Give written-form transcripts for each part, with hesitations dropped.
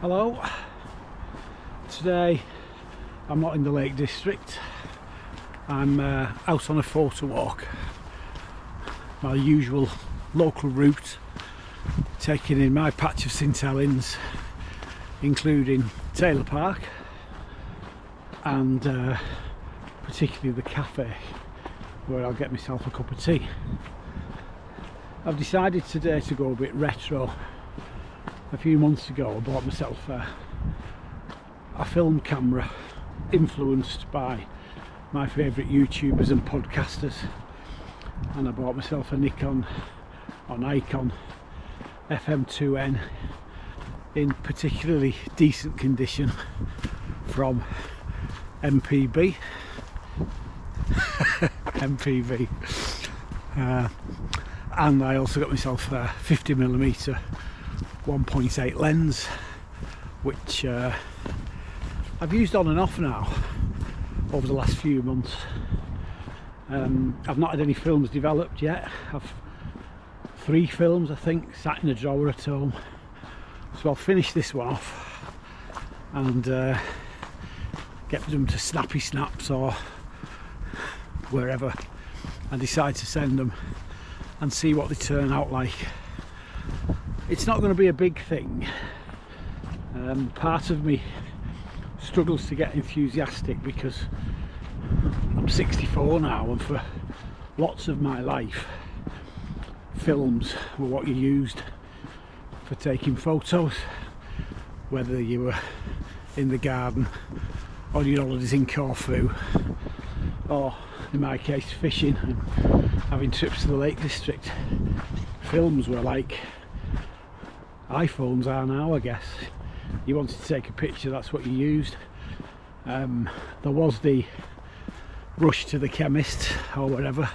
Hello, today I'm not in the Lake District, I'm out on a photo walk, my usual local route, taking in my patch of St Helens, including Taylor Park and particularly the cafe where I'll get myself a cup of tea. I've decided today to go a bit retro. A few months ago I bought myself a film camera influenced by my favourite YouTubers and podcasters, and I bought myself a Nikon FM2n in particularly decent condition from MPB. And I also got myself a 50mm 1.8 lens, which I've used on and off now over the last few months. I've not had any films developed yet. I've 3 films I think sat in a drawer at home, so I'll finish this one off and get them to Snappy Snaps or wherever and decide to send them and see what they turn out like. It's not going to be a big thing. Part of me struggles to get enthusiastic because I'm 64 now, and for lots of my life films were what you used for taking photos, whether you were in the garden, on your holidays in Corfu, or in my case fishing and having trips to the Lake District. Films were like iPhones are now, I guess. You wanted to take a picture, that's what you used. There was the rush to the chemist or whatever,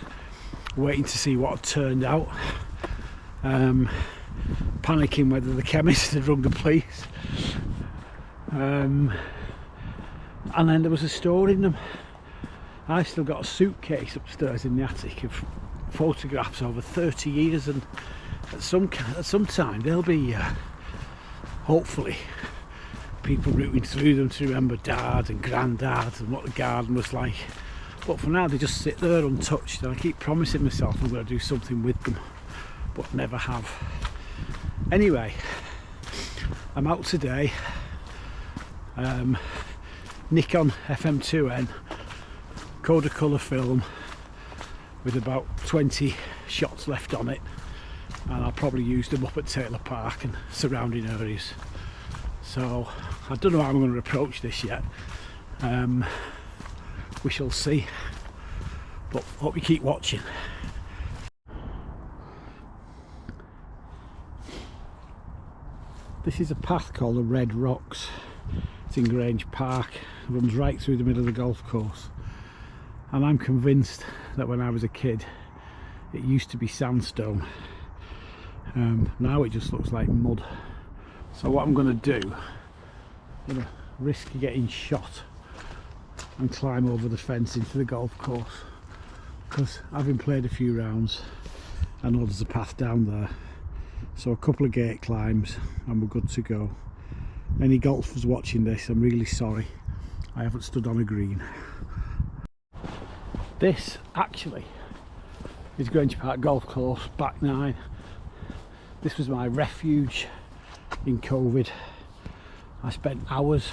waiting to see what had turned out, panicking whether the chemist had rung the police, and then there was a store in them. I still got a suitcase upstairs in the attic of photographs over 30 years, and at some time there'll be hopefully people rooting through them to remember Dad and Grandad and what the garden was like. But for now they just sit there untouched, and I keep promising myself I'm going to do something with them, but never have. Anyway, I'm out today. Nikon FM2n Kodacolor film with about 20 shots left on it, and I'll probably use them up at Taylor Park and surrounding areas. So I don't know how I'm going to approach this yet. We shall see, but hope you keep watching. This is a path called the Red Rocks. It's in Grange Park, it runs right through the middle of the golf course, and I'm convinced that when I was a kid it used to be sandstone. Now it just looks like mud. So what I'm going to do, I'm going to risk getting shot and climb over the fence into the golf course, because having played a few rounds I know there's a path down there. So a couple of gate climbs and we're good to go. Any golfers watching this, I'm really sorry I haven't stood on a green. This actually is Grange Park Golf Course, back 9. This was my refuge in COVID. I spent hours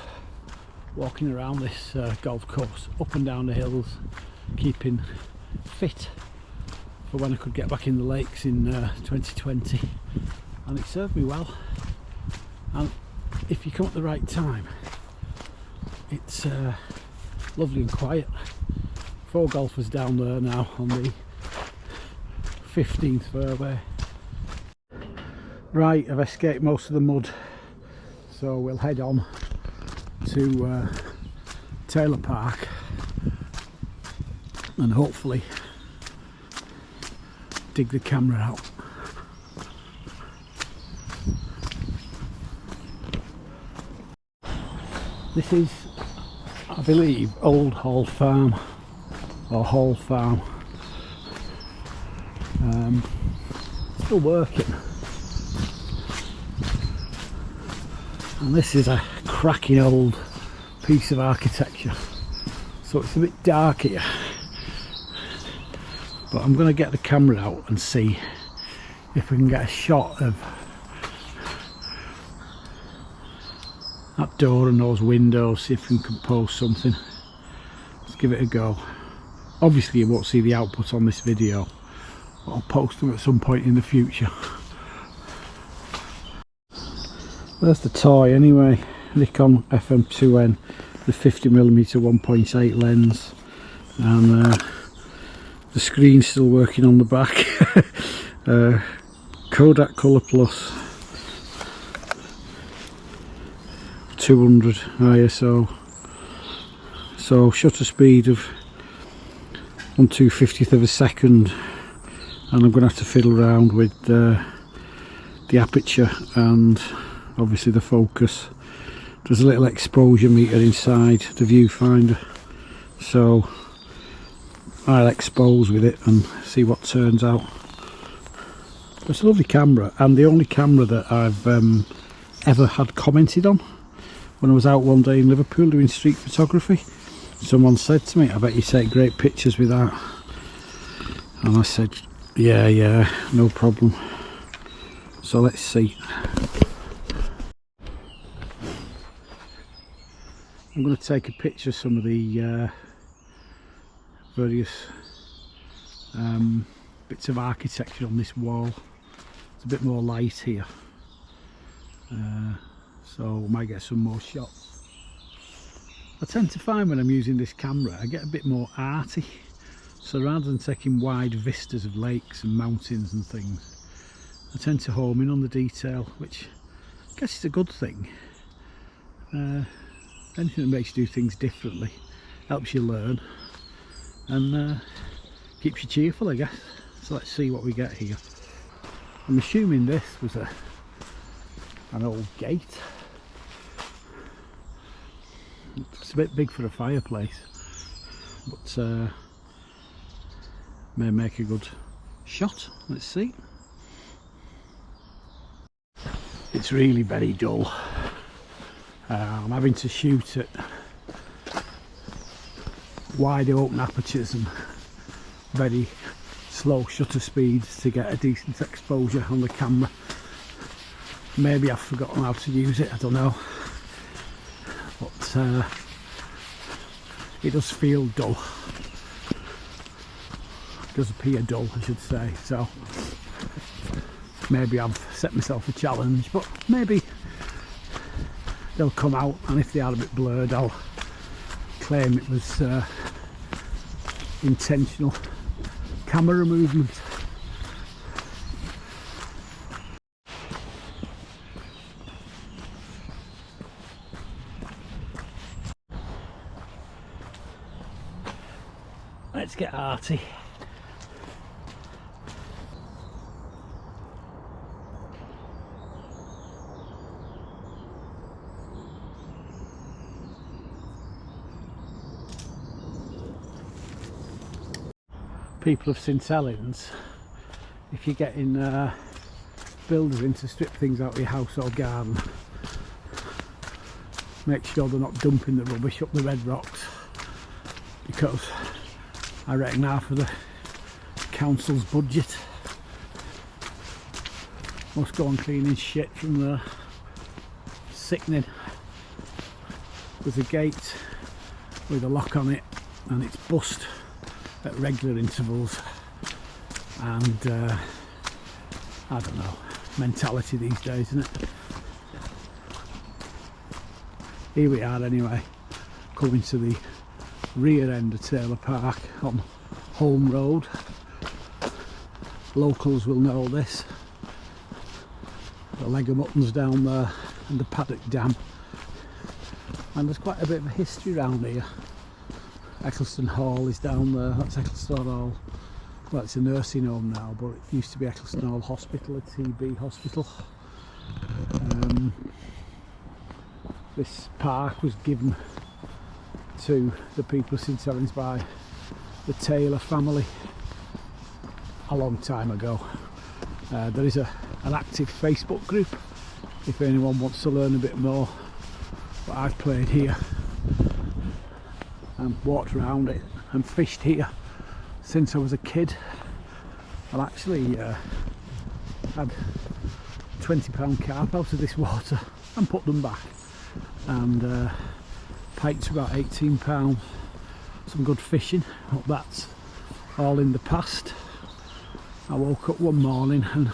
walking around this golf course, up and down the hills, keeping fit for when I could get back in the lakes in 2020, and it served me well. And if you come at the right time, it's lovely and quiet. 4 golfers down there now on the 15th fairway. Right, I've escaped most of the mud, so we'll head on to Taylor Park and hopefully dig the camera out. This is, I believe, Old Hall Farm or Hall Farm. Still working. And this is a cracking old piece of architecture, so it's a bit dark here, but I'm going to get the camera out and see if we can get a shot of that door and those windows, see if we can compose something. Let's give it a go. Obviously you won't see the output on this video, but I'll post them at some point in the future. There's the toy anyway, Nikon FM2n, the 50mm 1.8 lens, and the screen's still working on the back. Kodak Color Plus, 200 ISO, so shutter speed of 1/250th of a second, and I'm going to have to fiddle around with the aperture and obviously the focus. There's a little exposure meter inside the viewfinder, so I'll expose with it and see what turns out. It's a lovely camera, and the only camera that I've ever had commented on. When I was out one day in Liverpool doing street photography, someone said to me, "I bet you take great pictures with that." And I said, yeah, no problem. So let's see. I'm going to take a picture of some of the various bits of architecture on this wall. It's a bit more light here, so we might get some more shots. I tend to find when I'm using this camera I get a bit more arty, so rather than taking wide vistas of lakes and mountains and things, I tend to home in on the detail, which I guess is a good thing. Anything that makes you do things differently helps you learn and keeps you cheerful, I guess. So let's see what we get here. I'm assuming this was an old gate. It's a bit big for a fireplace, but may make a good shot. Let's see. It's really very dull. I'm having to shoot at wide open apertures and very slow shutter speeds to get a decent exposure on the camera. Maybe I've forgotten how to use it, I don't know, but it does feel dull. It does appear dull, I should say, so maybe I've set myself a challenge, but maybe they'll come out, and if they are a bit blurred I'll claim it was intentional camera movement. Let's get arty. People of St Helens, if you're getting builders in to strip things out of your house or garden, make sure they're not dumping the rubbish up the red rocks, because I reckon half of the council's budget must go on cleaning shit from there. Sickening. There's a gate with a lock on it and it's bust at regular intervals, and I don't know, mentality these days, isn't it? Here we are anyway, coming to the rear end of Taylor Park on Holme Road. Locals will know this. The leg of mutton's down there and the paddock dam, and there's quite a bit of a history around here. Eccleston Hall is down there, that's Eccleston Hall. Well, it's a nursing home now, but it used to be Eccleston Hall Hospital, a TB hospital. This park was given to the people of St Helens by the Taylor family a long time ago. There is an active Facebook group if anyone wants to learn a bit more. But I've played here and walked around it and fished here since I was a kid. I've actually had £20 carp out of this water and put them back, and pikes about £18. Some good fishing, but that's all in the past. I woke up one morning and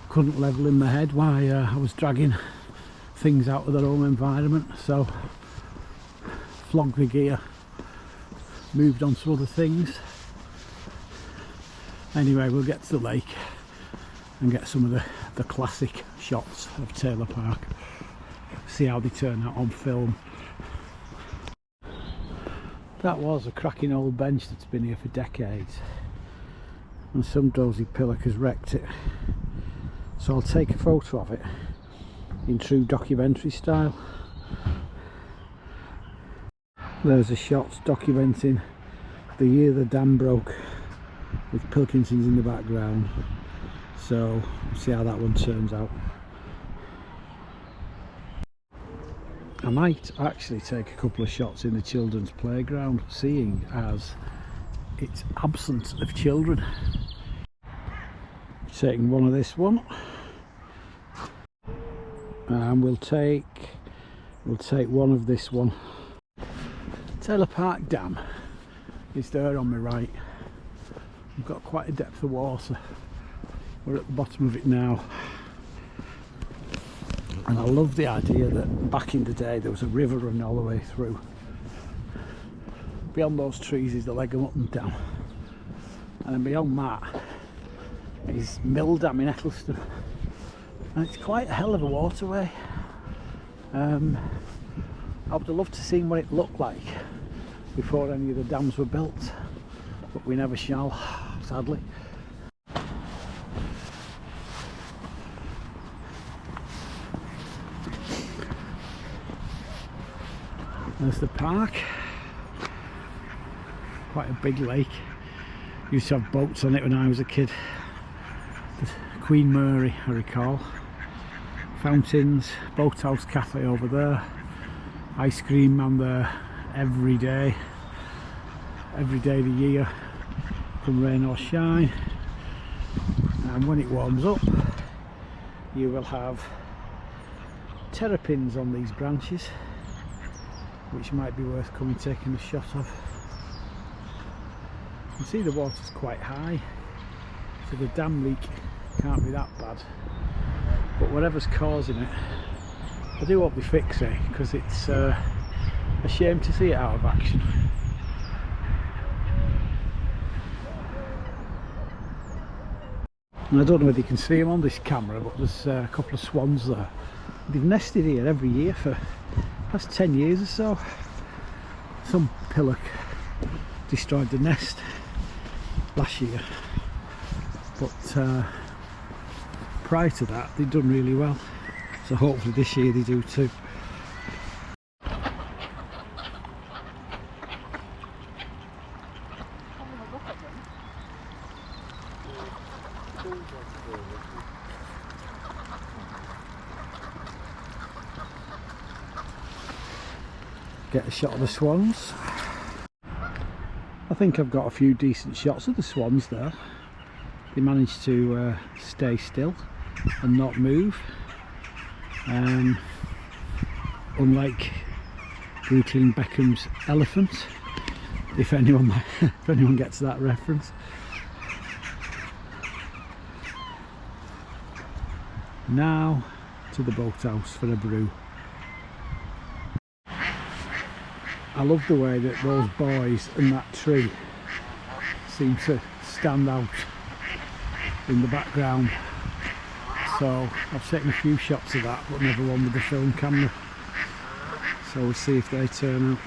couldn't level in my head why I was dragging things out of their own environment, so flogged the gear, moved on to other things. Anyway, we'll get to the lake and get some of the classic shots of Taylor Park, see how they turn out on film. That was a cracking old bench that's been here for decades, and some dozy pillock has wrecked it, so I'll take a photo of it in true documentary style. There's a shot documenting the year the dam broke, with Pilkinsons in the background, so we'll see how that one turns out. I might actually take a couple of shots in the children's playground, seeing as it's absent of children. Taking one of this one, and we'll take one of this one. Taylor Park Dam is there on my right. We've got quite a depth of water. We're at the bottom of it now, and I love the idea that back in the day there was a river running all the way through. Beyond those trees is the Leghorn Upton Dam, and then beyond that is Mill Dam in Eccleston, and it's quite a hell of a waterway. I would have loved to see what it looked like before any of the dams were built, but we never shall, sadly. There's the park, quite a big lake. Used to have boats on it when I was a kid. The Queen Mary, I recall. Fountains, boathouse cafe over there, ice cream man there every day of the year, come rain or shine. And when it warms up, you will have terrapins on these branches, which might be worth coming taking a shot of. You can see the water's quite high, so the dam leak can't be that bad, but whatever's causing it, I do hope they fix it, because it's a shame to see it out of action. And I don't know whether you can see them on this camera, but there's a couple of swans there. They've nested here every year for the past 10 years or so. Some pillock destroyed the nest last year, but prior to that they'd done really well, so hopefully this year they do too. Get a shot of the swans. I think I've got a few decent shots of the swans there. They managed to stay still and not move, unlike Brooklyn Beckham's elephant, if anyone gets that reference. Now to the boathouse for a brew. I love the way that those boys and that tree seem to stand out in the background. So I've taken a few shots of that, but never one with the film camera. So we'll see if they turn out.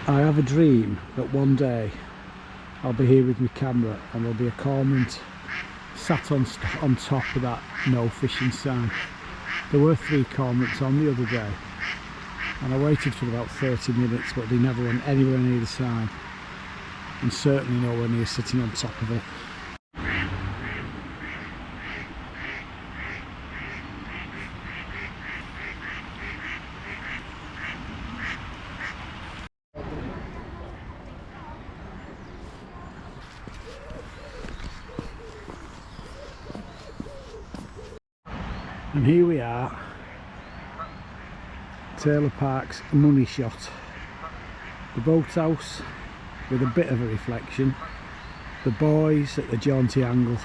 I have a dream that one day I'll be here with my camera and there'll be a cormorant sat on top of that no fishing sign. There were 3 cormorants on the other day, and I waited for about 30 minutes, but they never went anywhere near the sign, and certainly nowhere near sitting on top of it. And here we are, Taylor Park's money shot. The boathouse with a bit of a reflection, the boys at the jaunty angle,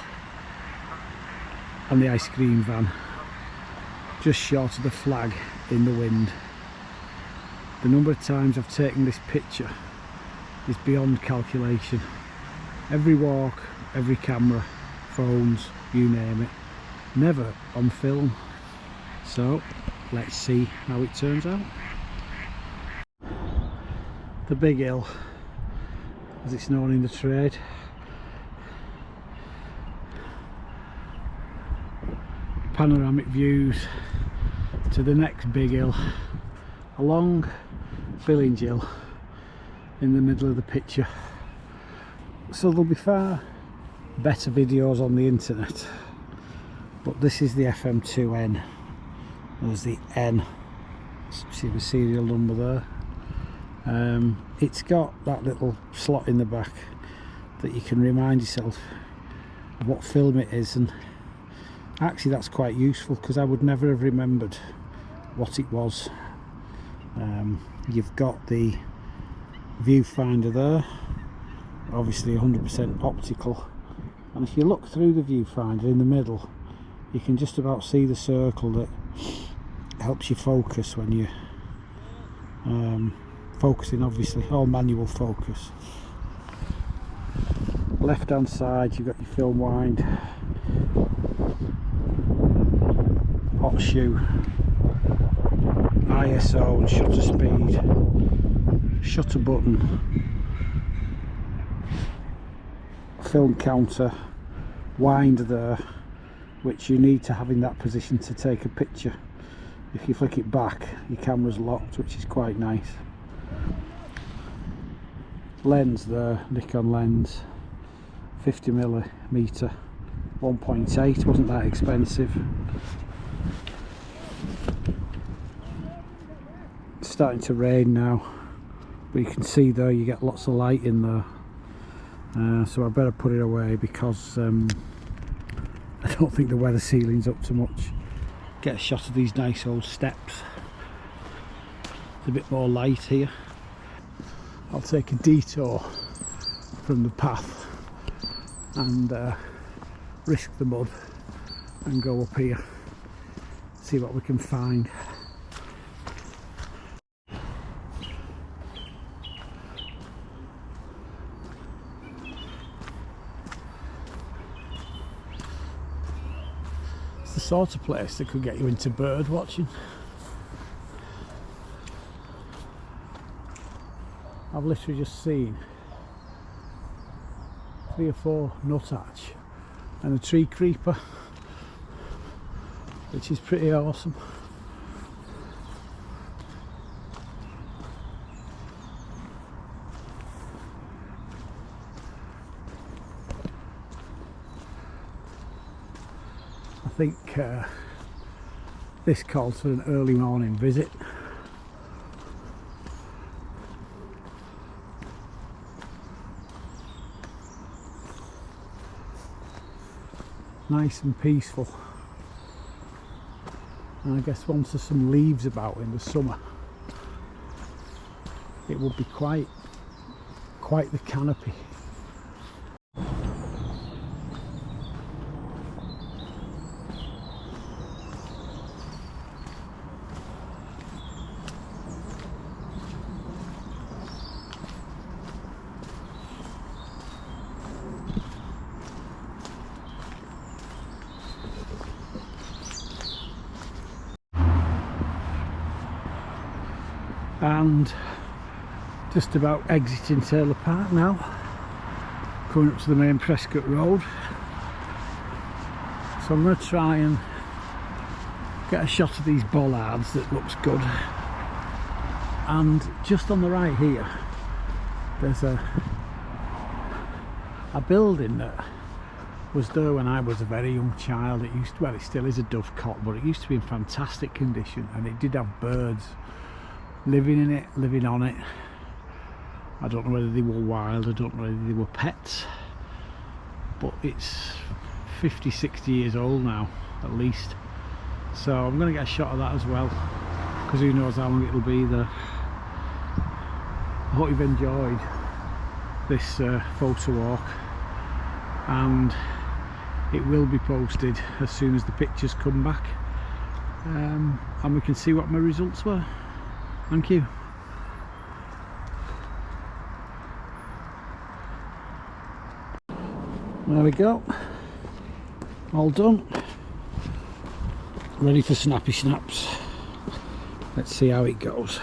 and the ice cream van just short of the flag in the wind. The number of times I've taken this picture is beyond calculation. Every walk, every camera, phones, you name it, never on film. So let's see how it turns out. The Big Hill, as it's known in the trade. Panoramic views to the next big hill, along Billinge Hill in the middle of the picture. So there'll be far better videos on the internet, but this is the FM2n. There's the N, see the serial number there. It's got that little slot in the back that you can remind yourself of what film it is, and actually that's quite useful because I would never have remembered what it was. You've got the viewfinder there, obviously 100% optical, and if you look through the viewfinder in the middle, you can just about see the circle that helps you focus when you're focusing, obviously all manual focus. Left hand side you've got your film wind, hot shoe, ISO and shutter speed, shutter button, film counter, wind there, which you need to have in that position to take a picture. If you flick it back, your camera's locked, which is quite nice. Lens there, Nikon lens, 50mm, 1.8, wasn't that expensive. It's starting to rain now, but you can see there you get lots of light in there. So I better put it away because I don't think the weather ceiling's up to much. Get a shot of these nice old steps. It's a bit more light here. I'll take a detour from the path and risk the mud and go up here, see what we can find. It's the sort of place that could get you into bird watching. I've literally just seen 3 or 4 nuthatch and a tree creeper, which is pretty awesome. I think this calls for an early morning visit. Nice and peaceful, and I guess once there's some leaves about in the summer, it will be quite the canopy. And just about exiting Taylor Park now, coming up to the main Prescott Road. So I'm going to try and get a shot of these bollards that looks good. And just on the right here, there's a building that was there when I was a very young child. It used to, well, it still is a dovecot, but it used to be in fantastic condition, and it did have birds living in it, living on it. I don't know whether they were wild, I don't know whether they were pets, but it's 50-60 years old now at least, So I'm going to get a shot of that as well, because who knows how long it'll be there. I hope you've enjoyed this photo walk, and it will be posted as soon as the pictures come back, and we can see what my results were. Thank you. There we go, all done, ready for snappy snaps. Let's see how it goes.